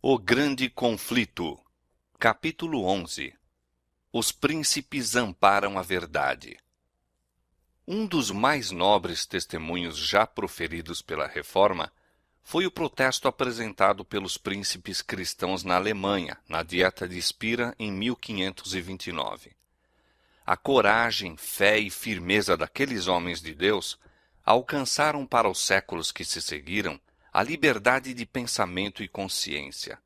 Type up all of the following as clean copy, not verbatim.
O Grande Conflito. Capítulo 11. Os príncipes amparam a verdade. Um dos mais nobres testemunhos já proferidos pela Reforma foi o protesto apresentado pelos príncipes cristãos na Alemanha, na Dieta de Spira, em 1529. A coragem, fé e firmeza daqueles homens de Deus alcançaram para os séculos que se seguiram a liberdade de pensamento e consciência.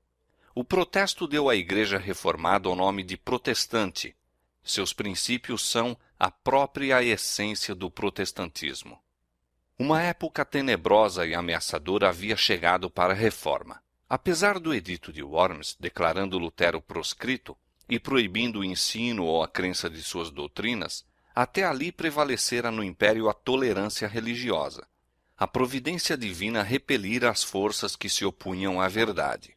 O protesto deu à Igreja Reformada o nome de protestante. Seus princípios são a própria essência do protestantismo. Uma época tenebrosa e ameaçadora havia chegado para a Reforma. Apesar do Edito de Worms declarando Lutero proscrito e proibindo o ensino ou a crença de suas doutrinas, até ali prevalecera no Império a tolerância religiosa. A providência divina repelira as forças que se opunham à verdade.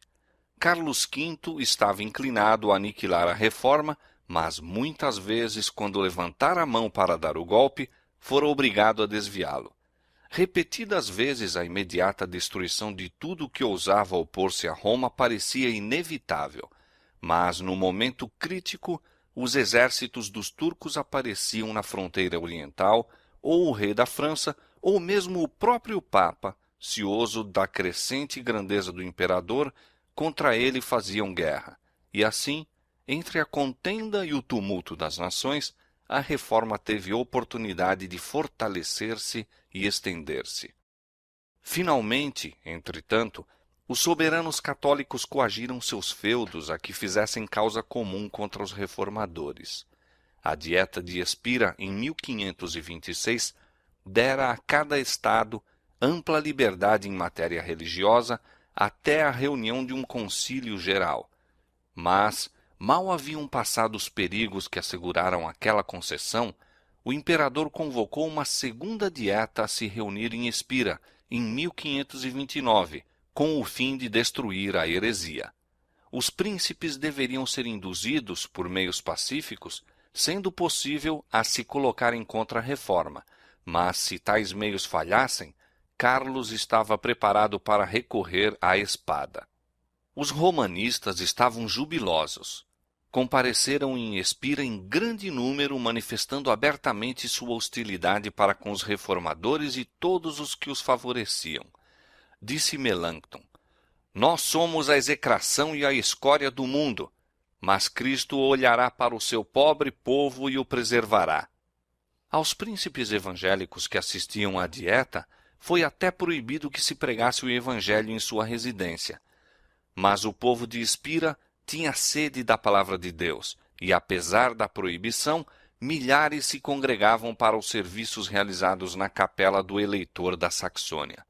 Carlos V estava inclinado a aniquilar a Reforma, mas muitas vezes, quando levantara a mão para dar o golpe, fora obrigado a desviá-lo. Repetidas vezes a imediata destruição de tudo que ousava opor-se a Roma parecia inevitável, mas no momento crítico os exércitos dos turcos apareciam na fronteira oriental, ou o rei da França, ou mesmo o próprio Papa, cioso da crescente grandeza do imperador, contra ele faziam guerra. E assim, entre a contenda e o tumulto das nações, a Reforma teve oportunidade de fortalecer-se e estender-se. Finalmente, entretanto, os soberanos católicos coagiram seus feudos a que fizessem causa comum contra os reformadores. A Dieta de Spira, em 1526, dera a cada estado ampla liberdade em matéria religiosa até a reunião de um concílio geral. Mas, mal haviam passado os perigos que asseguraram aquela concessão, o imperador convocou uma segunda dieta a se reunir em Spira, em 1529, com o fim de destruir a heresia. Os príncipes deveriam ser induzidos, por meios pacíficos, sendo possível, a se colocarem contra a Reforma, mas se tais meios falhassem, Carlos estava preparado para recorrer à espada. Os romanistas estavam jubilosos. Compareceram em Spira em grande número, manifestando abertamente sua hostilidade para com os reformadores e todos os que os favoreciam. Disse Melanchthon: "Nós somos a execração e a escória do mundo, mas Cristo olhará para o seu pobre povo e o preservará." Aos príncipes evangélicos que assistiam à dieta, foi até proibido que se pregasse o evangelho em sua residência. Mas o povo de Spira tinha sede da palavra de Deus, e apesar da proibição, milhares se congregavam para os serviços realizados na capela do eleitor da Saxônia.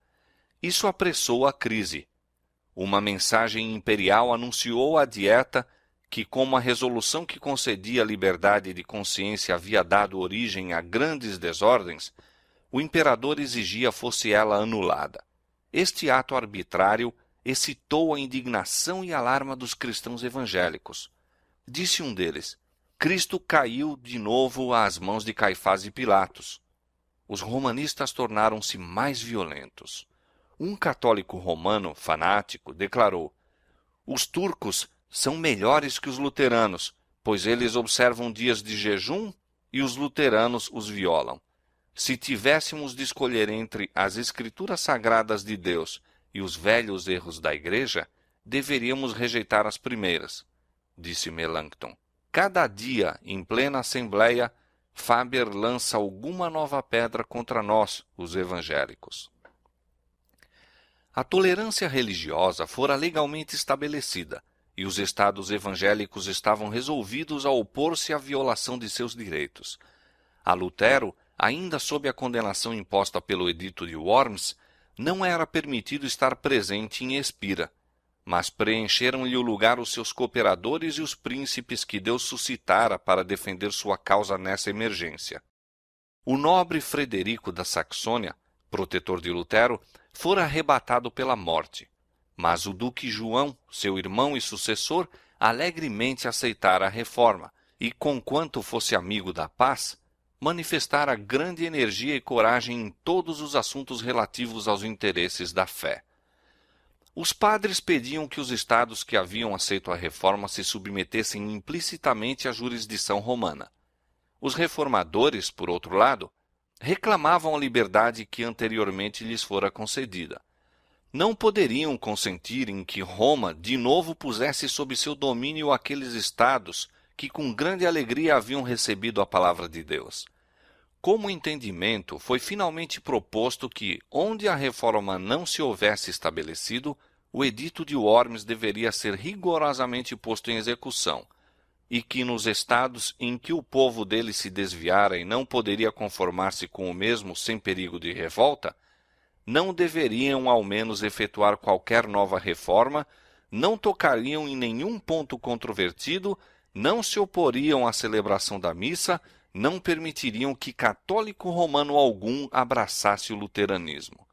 Isso apressou a crise. Uma mensagem imperial anunciou à dieta que, como a resolução que concedia a liberdade de consciência havia dado origem a grandes desordens, o imperador exigia fosse ela anulada. Este ato arbitrário excitou a indignação e alarma dos cristãos evangélicos. Disse um deles: "Cristo caiu de novo às mãos de Caifás e Pilatos." Os romanistas tornaram-se mais violentos. Um católico romano fanático declarou: "Os turcos são melhores que os luteranos, pois eles observam dias de jejum e os luteranos os violam. Se tivéssemos de escolher entre as escrituras sagradas de Deus e os velhos erros da Igreja, deveríamos rejeitar as primeiras." Disse Melanchthon. "Cada dia, em plena assembleia, Faber lança alguma nova pedra contra nós, os evangélicos." A tolerância religiosa fora legalmente estabelecida, e os estados evangélicos estavam resolvidos a opor-se à violação de seus direitos. A Lutero, ainda sob a condenação imposta pelo Edito de Worms, não era permitido estar presente em Spira, mas preencheram-lhe o lugar os seus cooperadores e os príncipes que Deus suscitara para defender sua causa nessa emergência. O nobre Frederico da Saxônia, protetor de Lutero, fora arrebatado pela morte, mas o duque João, seu irmão e sucessor, alegremente aceitara a reforma e, conquanto fosse amigo da paz, manifestara grande energia e coragem em todos os assuntos relativos aos interesses da fé. Os padres pediam que os estados que haviam aceito a reforma se submetessem implicitamente à jurisdição romana. Os reformadores, por outro lado, reclamavam a liberdade que anteriormente lhes fora concedida. Não poderiam consentir em que Roma de novo pusesse sob seu domínio aqueles estados que com grande alegria haviam recebido a palavra de Deus. Como entendimento, foi finalmente proposto que, onde a reforma não se houvesse estabelecido, o edito de Worms deveria ser rigorosamente posto em execução, e que nos estados em que o povo dele se desviara e não poderia conformar-se com o mesmo sem perigo de revolta, não deveriam ao menos efetuar qualquer nova reforma, não tocariam em nenhum ponto controvertido, não se oporiam à celebração da missa, não permitiriam que católico romano algum abraçasse o luteranismo.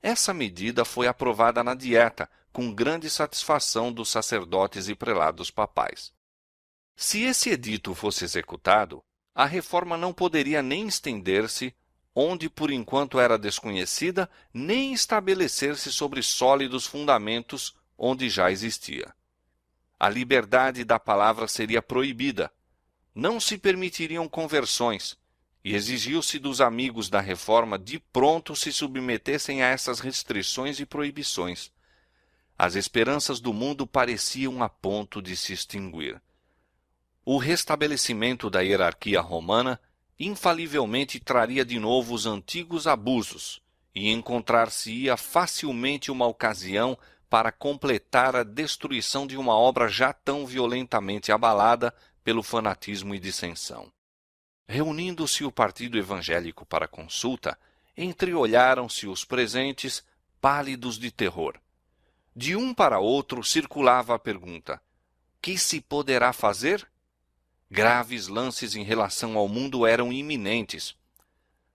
Essa medida foi aprovada na Dieta, com grande satisfação dos sacerdotes e prelados papais. Se esse edito fosse executado, a reforma não poderia nem estender-se onde por enquanto era desconhecida, nem estabelecer-se sobre sólidos fundamentos onde já existia. A liberdade da palavra seria proibida, não se permitiriam conversões, e exigiu-se dos amigos da reforma de pronto se submetessem a essas restrições e proibições. As esperanças do mundo pareciam a ponto de se extinguir. O restabelecimento da hierarquia romana infalivelmente traria de novo os antigos abusos, e encontrar-se-ia facilmente uma ocasião para completar a destruição de uma obra já tão violentamente abalada pelo fanatismo e dissensão. Reunindo-se o partido evangélico para consulta, entreolharam-se os presentes, pálidos de terror. De um para outro circulava a pergunta: que se poderá fazer? Graves lances em relação ao mundo eram iminentes.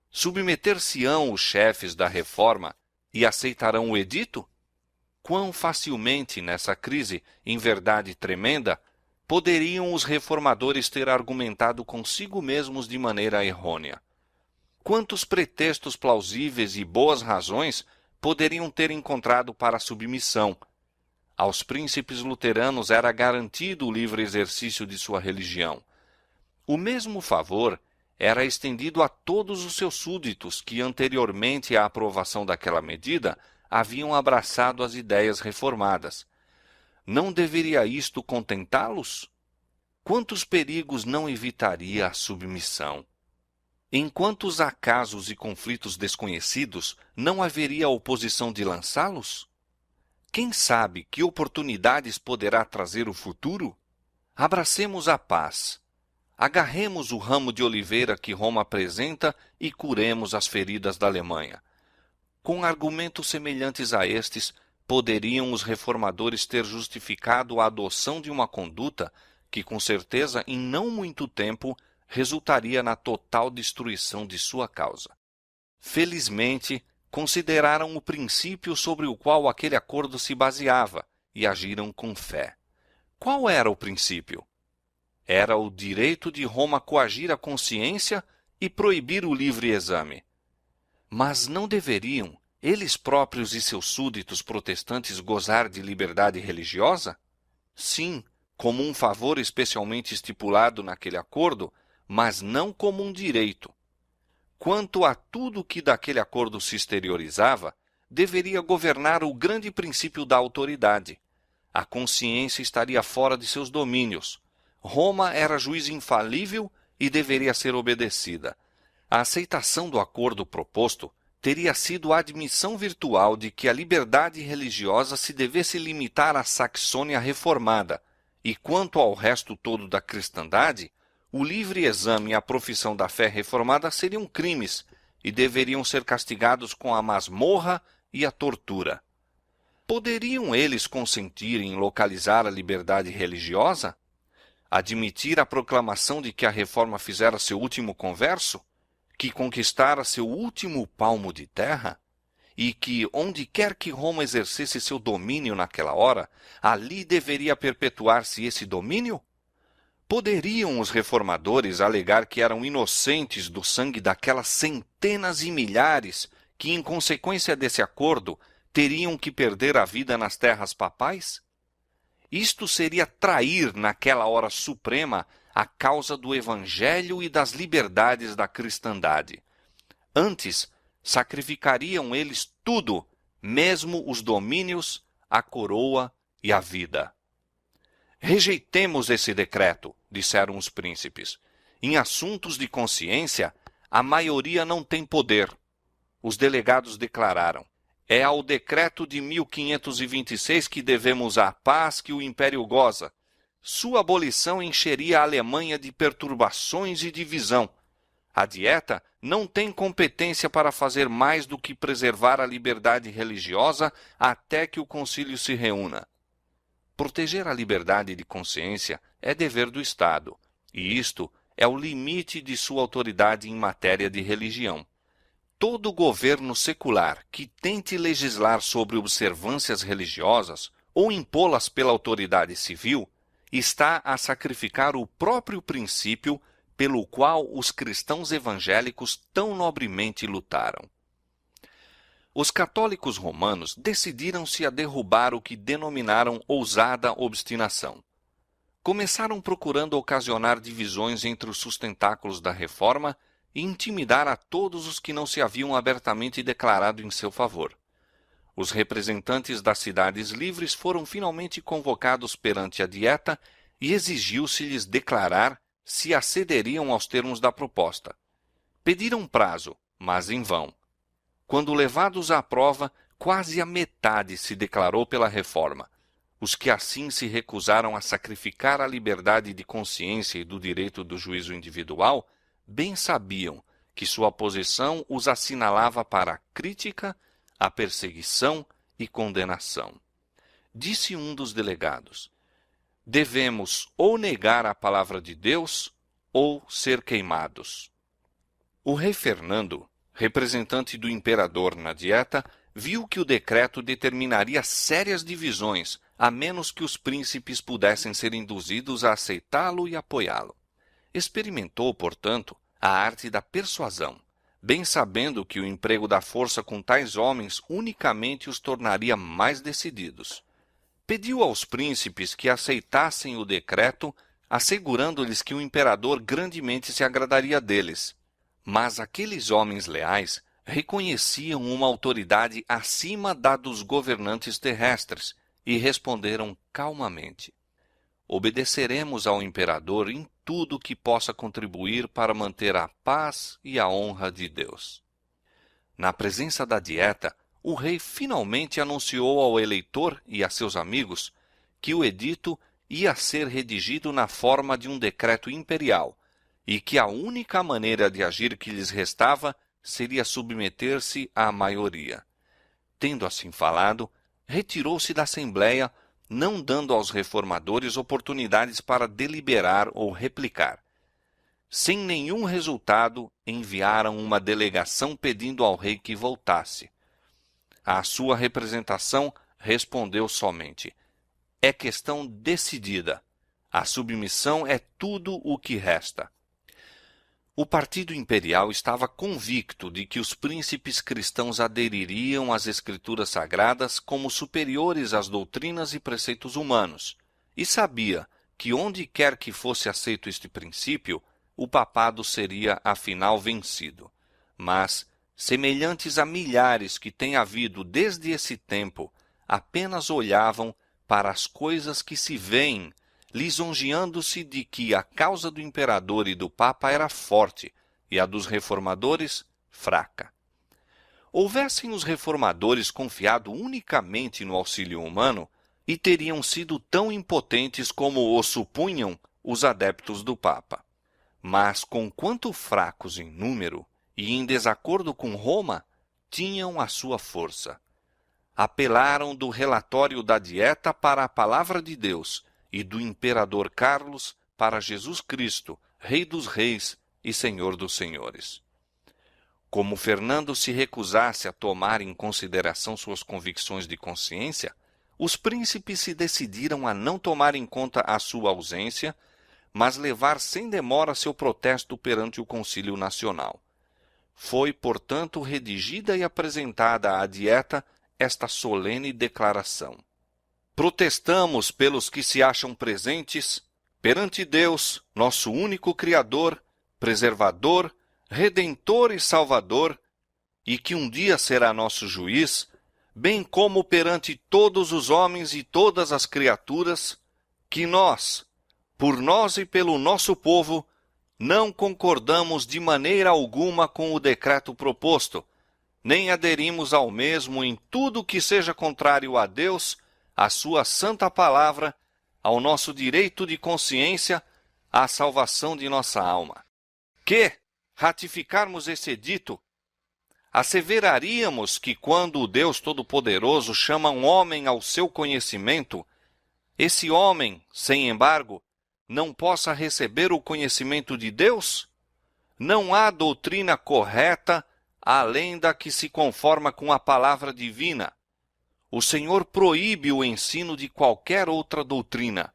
Submeter-se-ão os chefes da reforma e aceitarão o edito? Quão facilmente, nessa crise, em verdade tremenda, poderiam os reformadores ter argumentado consigo mesmos de maneira errônea? Quantos pretextos plausíveis e boas razões poderiam ter encontrado para a submissão? Aos príncipes luteranos era garantido o livre exercício de sua religião. O mesmo favor era estendido a todos os seus súditos que, anteriormente à aprovação daquela medida, haviam abraçado as ideias reformadas. Não deveria isto contentá-los? Quantos perigos não evitaria a submissão? Em quantos acasos e conflitos desconhecidos não haveria oposição de lançá-los? Quem sabe que oportunidades poderá trazer o futuro? Abracemos a paz. Agarremos o ramo de oliveira que Roma apresenta e curemos as feridas da Alemanha. Com argumentos semelhantes a estes, poderiam os reformadores ter justificado a adoção de uma conduta que, com certeza, em não muito tempo, resultaria na total destruição de sua causa. Felizmente, consideraram o princípio sobre o qual aquele acordo se baseava e agiram com fé. Qual era o princípio? Era o direito de Roma coagir a consciência e proibir o livre exame. Mas não deveriam eles próprios e seus súditos protestantes gozar de liberdade religiosa? Sim, como um favor especialmente estipulado naquele acordo, mas não como um direito. Quanto a tudo que daquele acordo se exteriorizava, deveria governar o grande princípio da autoridade. A consciência estaria fora de seus domínios. Roma era juiz infalível e deveria ser obedecida. A aceitação do acordo proposto teria sido a admissão virtual de que a liberdade religiosa se devesse limitar à Saxônia reformada, e quanto ao resto todo da cristandade, o livre exame e a profissão da fé reformada seriam crimes e deveriam ser castigados com a masmorra e a tortura. Poderiam eles consentir em localizar a liberdade religiosa? Admitir a proclamação de que a reforma fizera seu último converso? Que conquistara seu último palmo de terra? E que, onde quer que Roma exercesse seu domínio naquela hora, ali deveria perpetuar-se esse domínio? Poderiam os reformadores alegar que eram inocentes do sangue daquelas centenas e milhares que, em consequência desse acordo, teriam que perder a vida nas terras papais? Isto seria trair, naquela hora suprema, a causa do Evangelho e das liberdades da cristandade. Antes, sacrificariam eles tudo, mesmo os domínios, a coroa e a vida. Rejeitemos esse decreto, disseram os príncipes. Em assuntos de consciência, a maioria não tem poder. Os delegados declararam: é ao decreto de 1526 que devemos a paz que o Império goza. Sua abolição encheria a Alemanha de perturbações e divisão. A Dieta não tem competência para fazer mais do que preservar a liberdade religiosa até que o concílio se reúna. Proteger a liberdade de consciência é dever do Estado, e isto é o limite de sua autoridade em matéria de religião. Todo governo secular que tente legislar sobre observâncias religiosas ou impô-las pela autoridade civil está a sacrificar o próprio princípio pelo qual os cristãos evangélicos tão nobremente lutaram. Os católicos romanos decidiram-se a derrubar o que denominaram ousada obstinação. Começaram procurando ocasionar divisões entre os sustentáculos da reforma e intimidar a todos os que não se haviam abertamente declarado em seu favor. Os representantes das cidades livres foram finalmente convocados perante a Dieta e exigiu-se-lhes declarar se acederiam aos termos da proposta. Pediram prazo, mas em vão. Quando levados à prova, quase a metade se declarou pela reforma. Os que assim se recusaram a sacrificar a liberdade de consciência e do direito do juízo individual, bem sabiam que sua posição os assinalava para a crítica, a perseguição e condenação. Disse um dos delegados: devemos ou negar a palavra de Deus ou ser queimados. O rei Fernando, representante do imperador na Dieta, viu que o decreto determinaria sérias divisões, a menos que os príncipes pudessem ser induzidos a aceitá-lo e apoiá-lo. Experimentou, portanto, a arte da persuasão, bem sabendo que o emprego da força com tais homens unicamente os tornaria mais decididos. Pediu aos príncipes que aceitassem o decreto, assegurando-lhes que o imperador grandemente se agradaria deles. Mas aqueles homens leais reconheciam uma autoridade acima da dos governantes terrestres e responderam calmamente: obedeceremos ao imperador em tudo que possa contribuir para manter a paz e a honra de Deus. Na presença da Dieta, o rei finalmente anunciou ao eleitor e a seus amigos que o edito ia ser redigido na forma de um decreto imperial e que a única maneira de agir que lhes restava seria submeter-se à maioria. Tendo assim falado, retirou-se da Assembleia, não dando aos reformadores oportunidades para deliberar ou replicar. Sem nenhum resultado, enviaram uma delegação pedindo ao rei que voltasse. A sua representação respondeu somente: é questão decidida. A submissão é tudo o que resta. O partido imperial estava convicto de que os príncipes cristãos adeririam às escrituras sagradas como superiores às doutrinas e preceitos humanos, e sabia que onde quer que fosse aceito este princípio, o papado seria afinal vencido. Mas, semelhantes a milhares que têm havido desde esse tempo, apenas olhavam para as coisas que se veem, lisonjeando-se de que a causa do imperador e do papa era forte e a dos reformadores fraca. Houvessem os reformadores confiado unicamente no auxílio humano, e teriam sido tão impotentes como o supunham os adeptos do papa. Mas, conquanto fracos em número e em desacordo com Roma, tinham a sua força. Apelaram do relatório da Dieta para a palavra de Deus e do imperador Carlos para Jesus Cristo, Rei dos Reis e Senhor dos Senhores. Como Fernando se recusasse a tomar em consideração suas convicções de consciência, os príncipes se decidiram a não tomar em conta a sua ausência, mas levar sem demora seu protesto perante o Concílio Nacional. Foi, portanto, redigida e apresentada à Dieta esta solene declaração: protestamos pelos que se acham presentes perante Deus, nosso único Criador, Preservador, Redentor e Salvador, e que um dia será nosso juiz, bem como perante todos os homens e todas as criaturas, que nós, por nós e pelo nosso povo, não concordamos de maneira alguma com o decreto proposto, nem aderimos ao mesmo em tudo que seja contrário a Deus, à sua santa palavra, ao nosso direito de consciência, à salvação de nossa alma. Que, ratificarmos esse edito, asseveraríamos que quando o Deus Todo-Poderoso chama um homem ao seu conhecimento, esse homem, sem embargo, não possa receber o conhecimento de Deus? Não há doutrina correta além da que se conforma com a palavra divina. O Senhor proíbe o ensino de qualquer outra doutrina.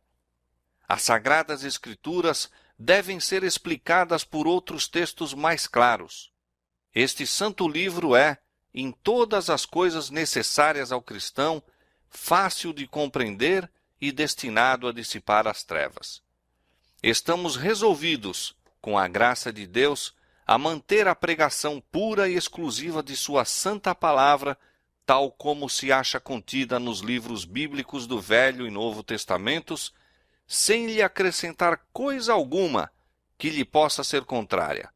As Sagradas Escrituras devem ser explicadas por outros textos mais claros. Este santo livro é, em todas as coisas necessárias ao cristão, fácil de compreender e destinado a dissipar as trevas. Estamos resolvidos, com a graça de Deus, a manter a pregação pura e exclusiva de sua santa palavra, tal como se acha contida nos livros bíblicos do Velho e Novo Testamentos, sem lhe acrescentar coisa alguma que lhe possa ser contrária.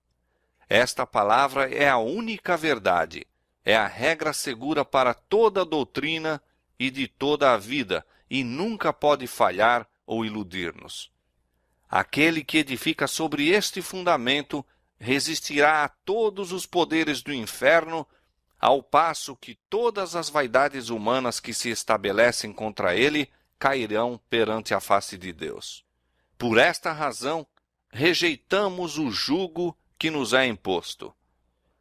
Esta palavra é a única verdade, é a regra segura para toda a doutrina e de toda a vida, e nunca pode falhar ou iludir-nos. Aquele que edifica sobre este fundamento resistirá a todos os poderes do inferno, ao passo que todas as vaidades humanas que se estabelecem contra ele cairão perante a face de Deus. Por esta razão, rejeitamos o jugo que nos é imposto.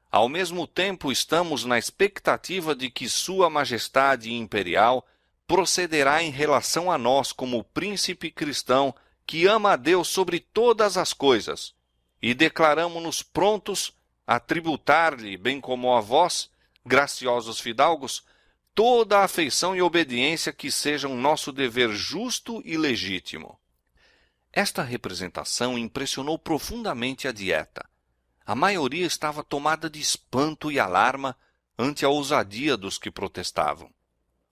Ao mesmo tempo, estamos na expectativa de que Sua Majestade Imperial procederá em relação a nós como príncipe cristão que ama a Deus sobre todas as coisas, e declaramo-nos prontos a tributar-lhe, bem como a vós, graciosos fidalgos, toda a afeição e obediência que sejam nosso dever justo e legítimo. Esta representação impressionou profundamente a dieta. A maioria estava tomada de espanto e alarma ante a ousadia dos que protestavam.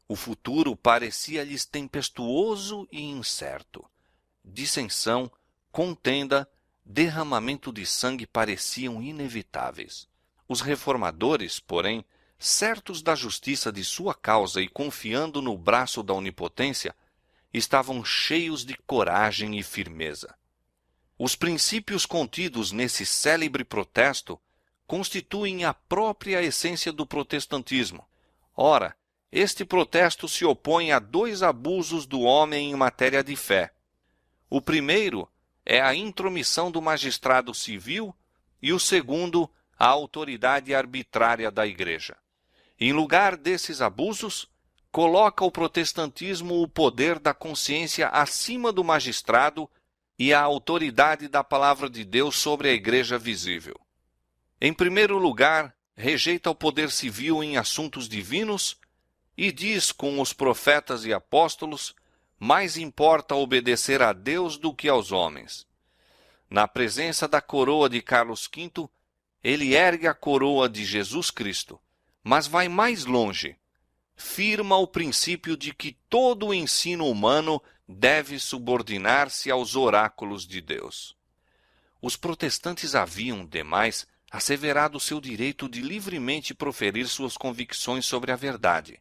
O futuro parecia-lhes tempestuoso e incerto. Dissensão, contenda, derramamento de sangue pareciam inevitáveis. Os reformadores, porém, certos da justiça de sua causa e confiando no braço da onipotência, estavam cheios de coragem e firmeza. Os princípios contidos nesse célebre protesto constituem a própria essência do protestantismo. Ora, este protesto se opõe a dois abusos do homem em matéria de fé. O primeiro é a intromissão do magistrado civil e o segundo, a autoridade arbitrária da Igreja. Em lugar desses abusos, coloca o protestantismo o poder da consciência acima do magistrado e a autoridade da palavra de Deus sobre a Igreja visível. Em primeiro lugar, rejeita o poder civil em assuntos divinos e diz com os profetas e apóstolos: mais importa obedecer a Deus do que aos homens. Na presença da coroa de Carlos V, ele ergue a coroa de Jesus Cristo, mas vai mais longe. Firma o princípio de que todo o ensino humano deve subordinar-se aos oráculos de Deus. Os protestantes haviam, demais, asseverado seu direito de livremente proferir suas convicções sobre a verdade.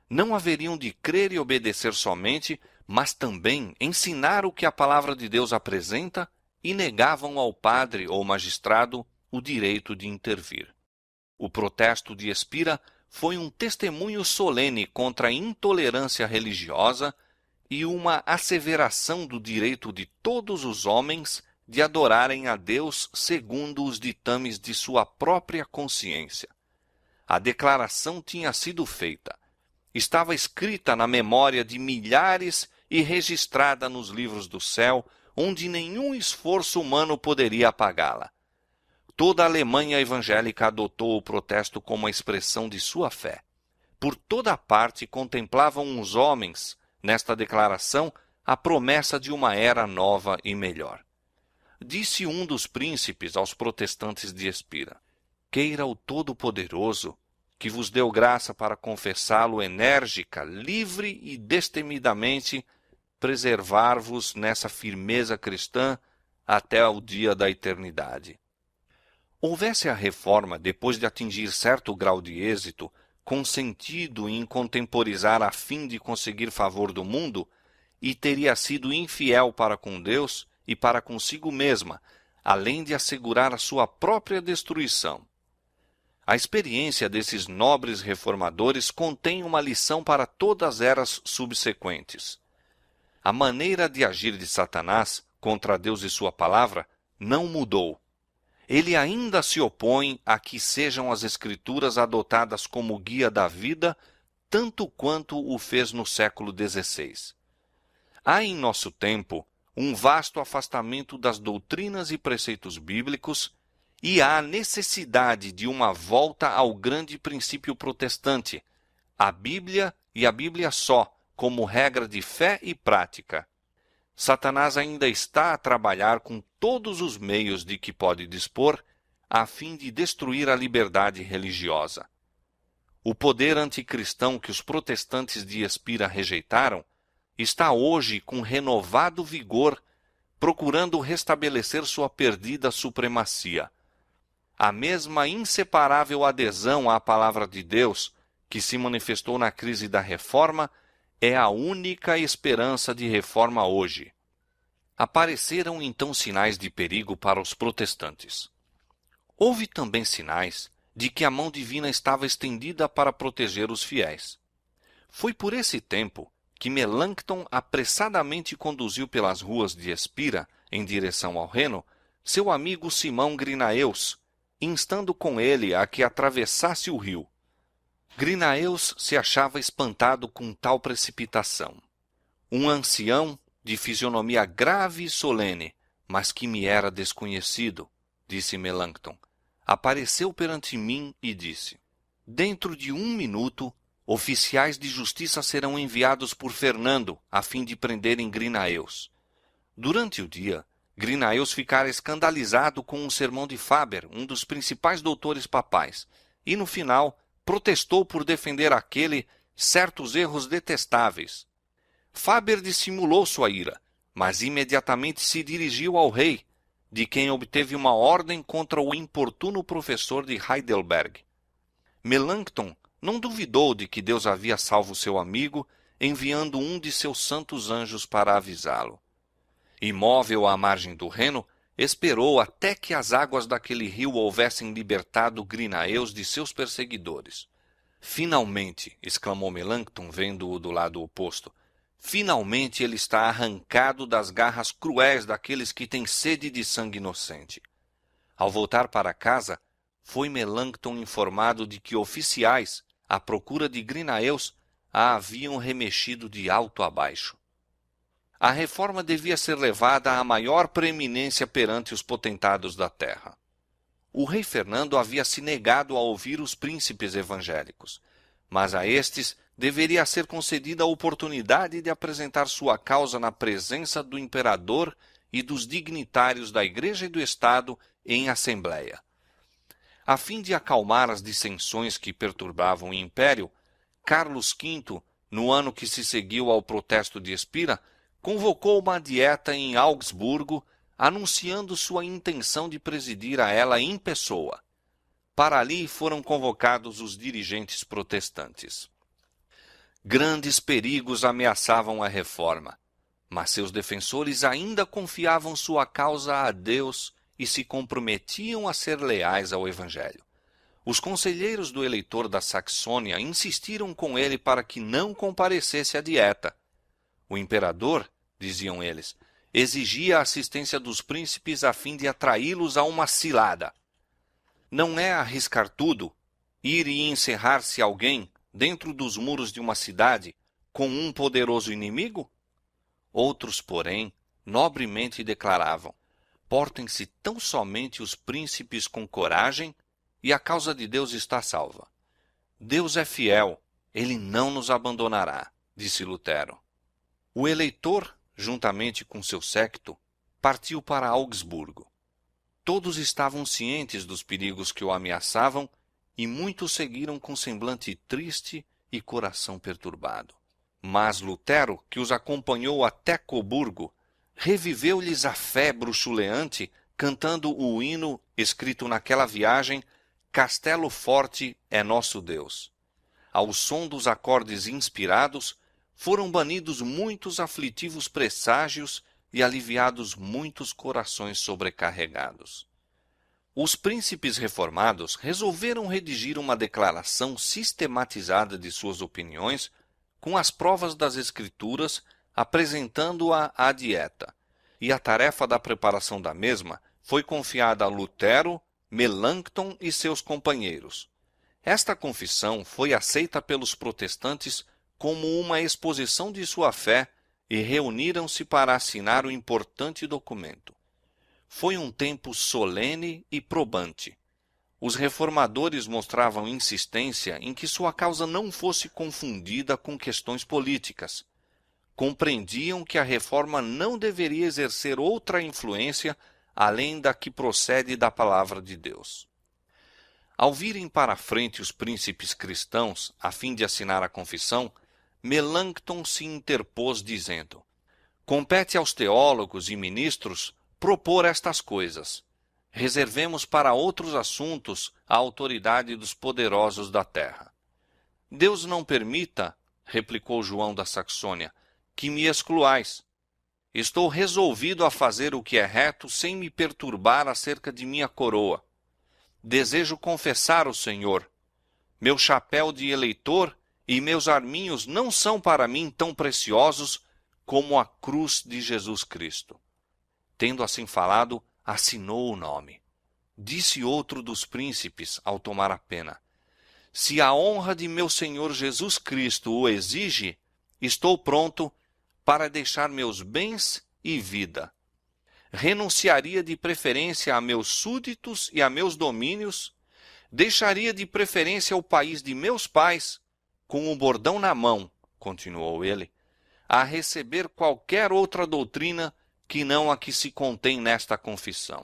Não haveriam de crer e obedecer somente, mas também ensinar o que a palavra de Deus apresenta, e negavam ao padre ou magistrado o direito de intervir. O protesto de Espira foi um testemunho solene contra a intolerância religiosa e uma asseveração do direito de todos os homens de adorarem a Deus segundo os ditames de sua própria consciência. A declaração tinha sido feita. Estava escrita na memória de milhares e registrada nos livros do céu, onde nenhum esforço humano poderia apagá-la. Toda a Alemanha evangélica adotou o protesto como a expressão de sua fé. Por toda parte contemplavam os homens, nesta declaração, a promessa de uma era nova e melhor. Disse um dos príncipes aos protestantes de Espira: queira o Todo-Poderoso, que vos deu graça para confessá-lo enérgica, livre e destemidamente, preservar-vos nessa firmeza cristã até o dia da eternidade. Houvesse a reforma, depois de atingir certo grau de êxito, consentido em contemporizar a fim de conseguir favor do mundo, e teria sido infiel para com Deus e para consigo mesma, além de assegurar a sua própria destruição. A experiência desses nobres reformadores contém uma lição para todas as eras subsequentes. A maneira de agir de Satanás contra Deus e sua palavra não mudou. Ele ainda se opõe a que sejam as Escrituras adotadas como guia da vida, tanto quanto o fez no século XVI. Há em nosso tempo um vasto afastamento das doutrinas e preceitos bíblicos, e há necessidade de uma volta ao grande princípio protestante, a Bíblia e a Bíblia só, como regra de fé e prática. Satanás ainda está a trabalhar com todos os meios de que pode dispor, a fim de destruir a liberdade religiosa. O poder anticristão que os protestantes de Espira rejeitaram está hoje com renovado vigor, procurando restabelecer sua perdida supremacia. A mesma inseparável adesão à palavra de Deus que se manifestou na crise da Reforma é a única esperança de reforma hoje. Apareceram então sinais de perigo para os protestantes. Houve também sinais de que a mão divina estava estendida para proteger os fiéis. Foi por esse tempo que Melanchthon apressadamente conduziu pelas ruas de Espira, em direção ao Reno, seu amigo Simão Grinaeus, instando com ele a que atravessasse o rio. Grinaeus se achava espantado com tal precipitação. Um ancião, de fisionomia grave e solene, mas que me era desconhecido, disse Melanchthon, apareceu perante mim e disse: dentro de 1 minuto, oficiais de justiça serão enviados por Fernando, a fim de prenderem Grinaeus. Durante o dia, Grinaeus ficara escandalizado com um sermão de Faber, um dos principais doutores papais, e no final protestou por defender aquele certos erros detestáveis. Faber dissimulou sua ira, mas imediatamente se dirigiu ao rei, de quem obteve uma ordem contra o importuno professor de Heidelberg. Melanchthon não duvidou de que Deus havia salvo seu amigo, enviando um de seus santos anjos para avisá-lo. Imóvel à margem do Reno, esperou até que as águas daquele rio houvessem libertado Grinaeus de seus perseguidores. Finalmente, exclamou Melanchthon, vendo-o do lado oposto, finalmente ele está arrancado das garras cruéis daqueles que têm sede de sangue inocente. Ao voltar para casa, foi Melanchthon informado de que oficiais, à procura de Grinaeus, a haviam remexido de alto a baixo. A reforma devia ser levada à maior preeminência perante os potentados da terra. O rei Fernando havia se negado a ouvir os príncipes evangélicos, mas a estes deveria ser concedida a oportunidade de apresentar sua causa na presença do imperador e dos dignitários da Igreja e do Estado em assembleia. A fim de acalmar as dissensões que perturbavam o império, Carlos V, no ano que se seguiu ao protesto de Espira, convocou uma dieta em Augsburgo, anunciando sua intenção de presidir a ela em pessoa. Para ali foram convocados os dirigentes protestantes. Grandes perigos ameaçavam a reforma, mas seus defensores ainda confiavam sua causa a Deus e se comprometiam a ser leais ao Evangelho. Os conselheiros do eleitor da Saxônia insistiram com ele para que não comparecesse à dieta. O imperador, diziam eles, exigia a assistência dos príncipes a fim de atraí-los a uma cilada. Não é arriscar tudo, ir e encerrar-se alguém dentro dos muros de uma cidade com um poderoso inimigo? Outros, porém, nobremente declaravam: portem-se tão somente os príncipes com coragem e a causa de Deus está salva. Deus é fiel Ele não nos abandonará, disse Lutero. O eleitor, juntamente com seu séquito, partiu para Augsburgo. Todos estavam cientes dos perigos que o ameaçavam e muitos seguiram com semblante triste e coração perturbado. Mas Lutero, que os acompanhou até Coburgo, reviveu-lhes a fé bruxuleante, cantando o hino escrito naquela viagem: Castelo forte é nosso Deus. Ao som dos acordes inspirados, foram banidos muitos aflitivos presságios e aliviados muitos corações sobrecarregados. Os príncipes reformados resolveram redigir uma declaração sistematizada de suas opiniões com as provas das Escrituras, apresentando-a à Dieta, e a tarefa da preparação da mesma foi confiada a Lutero, Melanchthon e seus companheiros. Esta confissão foi aceita pelos protestantes como uma exposição de sua fé e reuniram-se para assinar o importante documento. Foi um tempo solene e probante. Os reformadores mostravam insistência em que sua causa não fosse confundida com questões políticas. Compreendiam que a reforma não deveria exercer outra influência além da que procede da palavra de Deus. Ao virem para a frente os príncipes cristãos, a fim de assinar a confissão, Melanchthon se interpôs, dizendo: compete aos teólogos e ministros propor estas coisas. Reservemos para outros assuntos a autoridade dos poderosos da terra. Deus não permita, replicou João da Saxônia, que me excluais. Estou resolvido a fazer o que é reto sem me perturbar acerca de minha coroa. Desejo confessar o Senhor. Meu chapéu de eleitor e meus arminhos não são para mim tão preciosos como a cruz de Jesus Cristo. Tendo assim falado, assinou o nome. Disse outro dos príncipes, ao tomar a pena: se a honra de meu Senhor Jesus Cristo o exige, estou pronto para deixar meus bens e vida. Renunciaria de preferência a meus súditos e a meus domínios, deixaria de preferência o país de meus pais, com o bordão na mão, continuou ele, a receber qualquer outra doutrina que não a que se contém nesta confissão.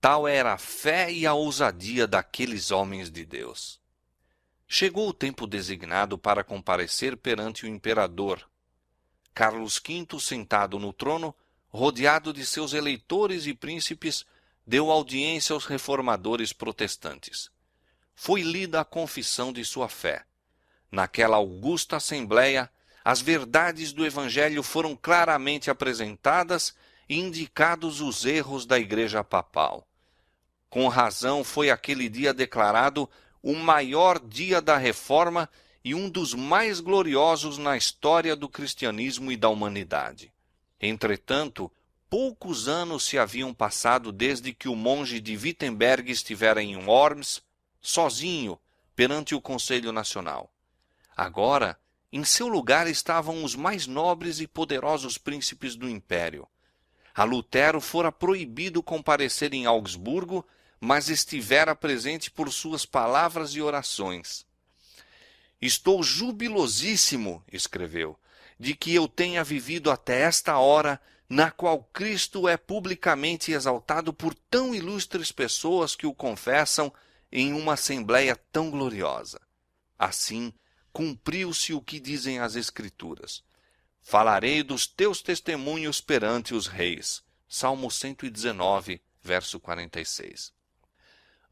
Tal era a fé e a ousadia daqueles homens de Deus. Chegou o tempo designado para comparecer perante o imperador. Carlos V, sentado no trono, rodeado de seus eleitores e príncipes, deu audiência aos reformadores protestantes. Foi lida a confissão de sua fé. Naquela augusta assembleia, as verdades do Evangelho foram claramente apresentadas e indicados os erros da Igreja Papal. Com razão foi aquele dia declarado o maior dia da Reforma e um dos mais gloriosos na história do cristianismo e da humanidade. Entretanto, poucos anos se haviam passado desde que o monge de Wittenberg estivera em Worms, sozinho, perante o Conselho Nacional. Agora, em seu lugar estavam os mais nobres e poderosos príncipes do Império. A Lutero fora proibido comparecer em Augsburgo, mas estivera presente por suas palavras e orações. Estou jubilosíssimo, escreveu, de que eu tenha vivido até esta hora, na qual Cristo é publicamente exaltado por tão ilustres pessoas que o confessam em uma assembleia tão gloriosa. Assim, cumpriu-se o que dizem as Escrituras. Falarei dos teus testemunhos perante os reis. Salmo 119, verso 46.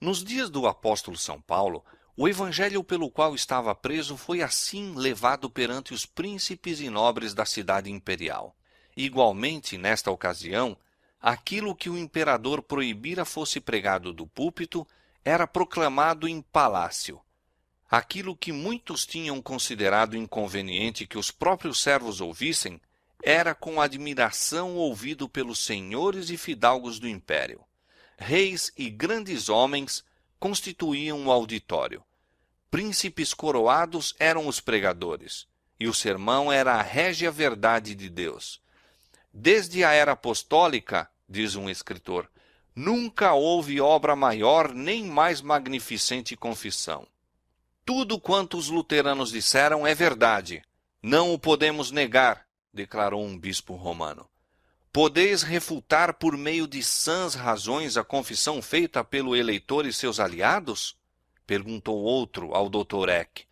Nos dias do apóstolo São Paulo, o evangelho pelo qual estava preso foi assim levado perante os príncipes e nobres da cidade imperial. Igualmente, nesta ocasião, aquilo que o imperador proibira fosse pregado do púlpito era proclamado em palácio. Aquilo que muitos tinham considerado inconveniente que os próprios servos ouvissem, era com admiração ouvido pelos senhores e fidalgos do império. Reis e grandes homens constituíam o auditório. Príncipes coroados eram os pregadores, e o sermão era a régia verdade de Deus. Desde a era apostólica, diz um escritor, nunca houve obra maior nem mais magnificente confissão. Tudo quanto os luteranos disseram é verdade. Não o podemos negar, declarou um bispo romano. Podeis refutar por meio de sãs razões a confissão feita pelo eleitor e seus aliados? Perguntou outro ao Dr. Eck.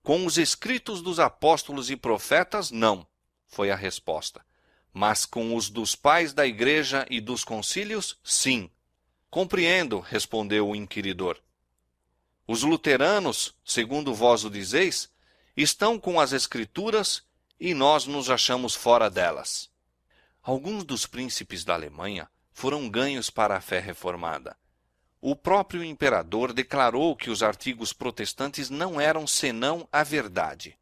Com os escritos dos apóstolos e profetas, não, foi a resposta. Mas com os dos pais da igreja e dos concílios, sim. Compreendo, respondeu o inquiridor. Os luteranos, segundo vós o dizeis, estão com as escrituras e nós nos achamos fora delas. Alguns dos príncipes da Alemanha foram ganhos para a fé reformada. O próprio imperador declarou que os artigos protestantes não eram senão a verdade.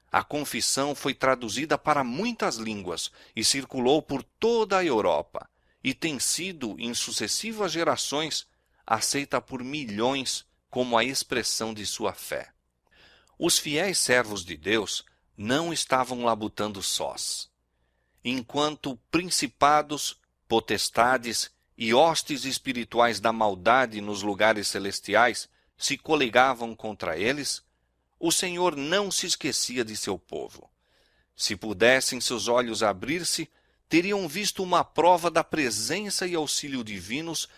A confissão foi traduzida para muitas línguas e circulou por toda a Europa, e tem sido, em sucessivas gerações, aceita por milhões como a expressão de sua fé. Os fiéis servos de Deus não estavam labutando sós. Enquanto principados, potestades e hostes espirituais da maldade nos lugares celestiais se coligavam contra eles, o Senhor não se esquecia de seu povo. Se pudessem seus olhos abrir-se, teriam visto uma prova da presença e auxílio divinos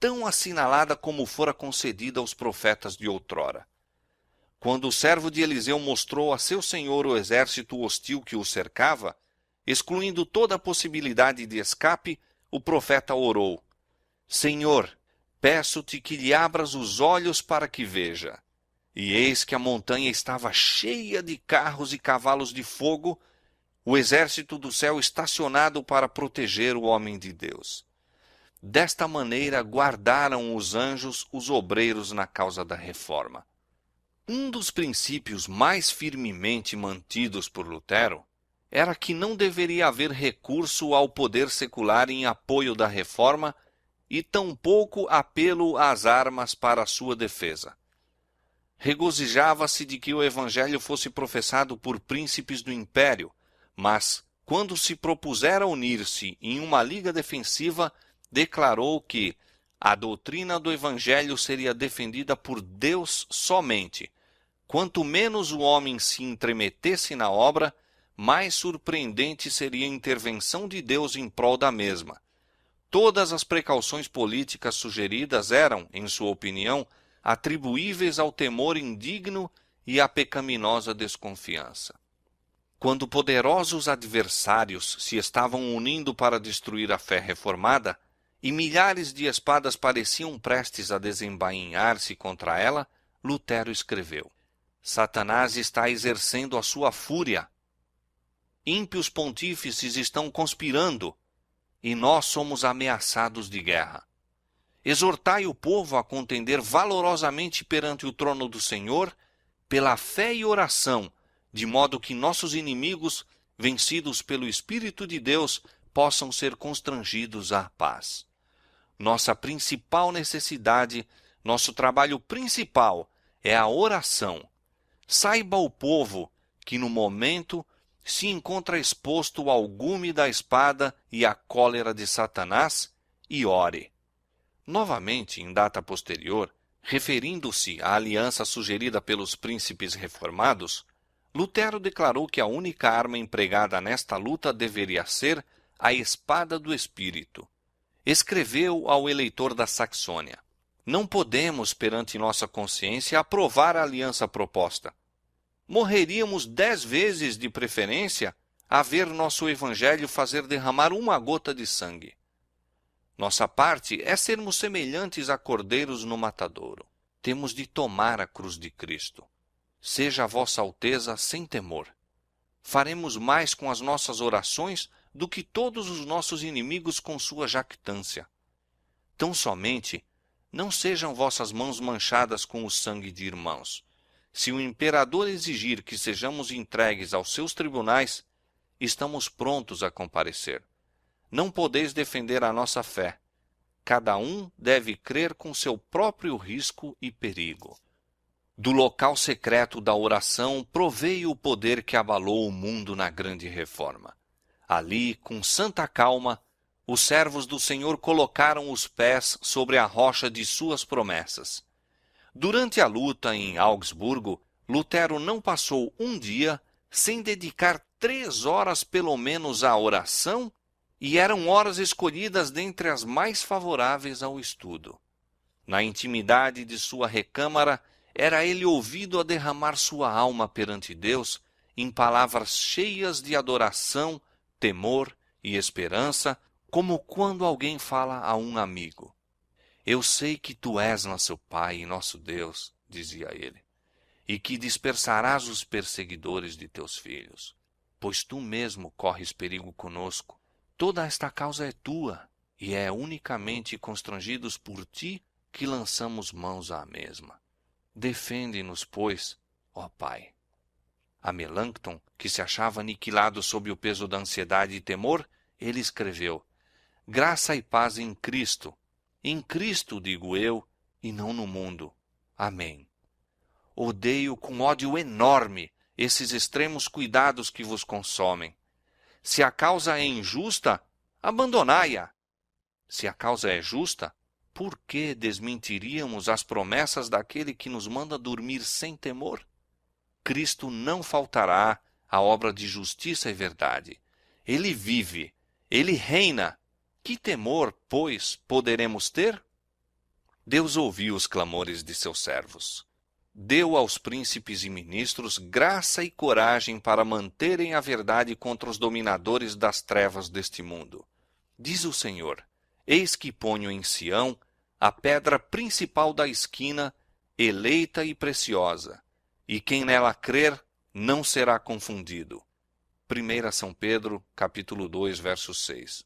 tão assinalada como fora concedida aos profetas de outrora. Quando o servo de Eliseu mostrou a seu senhor o exército hostil que o cercava, excluindo toda a possibilidade de escape, o profeta orou: Senhor, peço-te que lhe abras os olhos para que veja. E eis que a montanha estava cheia de carros e cavalos de fogo, o exército do céu estacionado para proteger o homem de Deus. Desta maneira guardaram os anjos os obreiros na causa da reforma. Um dos princípios mais firmemente mantidos por Lutero era que não deveria haver recurso ao poder secular em apoio da reforma e tampouco apelo às armas para a sua defesa. Regozijava-se de que o evangelho fosse professado por príncipes do império, mas, quando se propusera unir-se em uma liga defensiva, declarou que a doutrina do evangelho seria defendida por Deus somente. Quanto menos o homem se entremetesse na obra, mais surpreendente seria a intervenção de Deus em prol da mesma. Todas as precauções políticas sugeridas eram, em sua opinião, atribuíveis ao temor indigno e à pecaminosa desconfiança. Quando poderosos adversários se estavam unindo para destruir a fé reformada, e milhares de espadas pareciam prestes a desembainhar-se contra ela, Lutero escreveu: Satanás está exercendo a sua fúria. Ímpios pontífices estão conspirando, e nós somos ameaçados de guerra. Exortai o povo a contender valorosamente perante o trono do Senhor, pela fé e oração, de modo que nossos inimigos, vencidos pelo Espírito de Deus, possam ser constrangidos à paz. Nossa principal necessidade, nosso trabalho principal é a oração. Saiba o povo que no momento se encontra exposto ao gume da espada e à cólera de Satanás e ore. Novamente, em data posterior, referindo-se à aliança sugerida pelos príncipes reformados, Lutero declarou que a única arma empregada nesta luta deveria ser a espada do Espírito. Escreveu ao eleitor da Saxônia: Não podemos, perante nossa consciência, aprovar a aliança proposta. Morreríamos 10 vezes de preferência a ver nosso evangelho fazer derramar uma gota de sangue. Nossa parte é sermos semelhantes a cordeiros no matadouro. Temos de tomar a cruz de Cristo. Seja a vossa alteza sem temor. Faremos mais com as nossas orações do que todos os nossos inimigos com sua jactância. Tão somente, não sejam vossas mãos manchadas com o sangue de irmãos. Se o imperador exigir que sejamos entregues aos seus tribunais, estamos prontos a comparecer. Não podeis defender a nossa fé. Cada um deve crer com seu próprio risco e perigo. Do local secreto da oração proveio o poder que abalou o mundo na grande reforma. Ali, com santa calma, os servos do Senhor colocaram os pés sobre a rocha de suas promessas. Durante a luta em Augsburgo, Lutero não passou um dia sem dedicar 3 horas pelo menos à oração, e eram horas escolhidas dentre as mais favoráveis ao estudo. Na intimidade de sua recâmara, era ele ouvido a derramar sua alma perante Deus em palavras cheias de adoração, temor e esperança, como quando alguém fala a um amigo. Eu sei que tu és nosso Pai e nosso Deus, dizia ele, e que dispersarás os perseguidores de teus filhos, pois tu mesmo corres perigo conosco. Toda esta causa é tua, e é unicamente constrangidos por ti que lançamos mãos à mesma. Defende-nos, pois, ó Pai. A Melanchthon, que se achava aniquilado sob o peso da ansiedade e temor, ele escreveu: graça e paz em Cristo, digo eu, e não no mundo. Amém. Odeio com ódio enorme esses extremos cuidados que vos consomem. Se a causa é injusta, abandonai-a. Se a causa é justa, por que desmentiríamos as promessas daquele que nos manda dormir sem temor? Cristo não faltará à obra de justiça e verdade. Ele vive, ele reina. Que temor, pois, poderemos ter? Deus ouviu os clamores de seus servos. Deu aos príncipes e ministros graça e coragem para manterem a verdade contra os dominadores das trevas deste mundo. Diz o Senhor: eis que ponho em Sião a pedra principal da esquina, eleita e preciosa, e quem nela crer não será confundido. 1 São Pedro, capítulo 2, verso 6.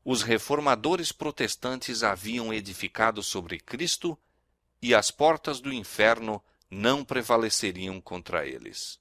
Os reformadores protestantes haviam edificado sobre Cristo, e as portas do inferno não prevaleceriam contra eles.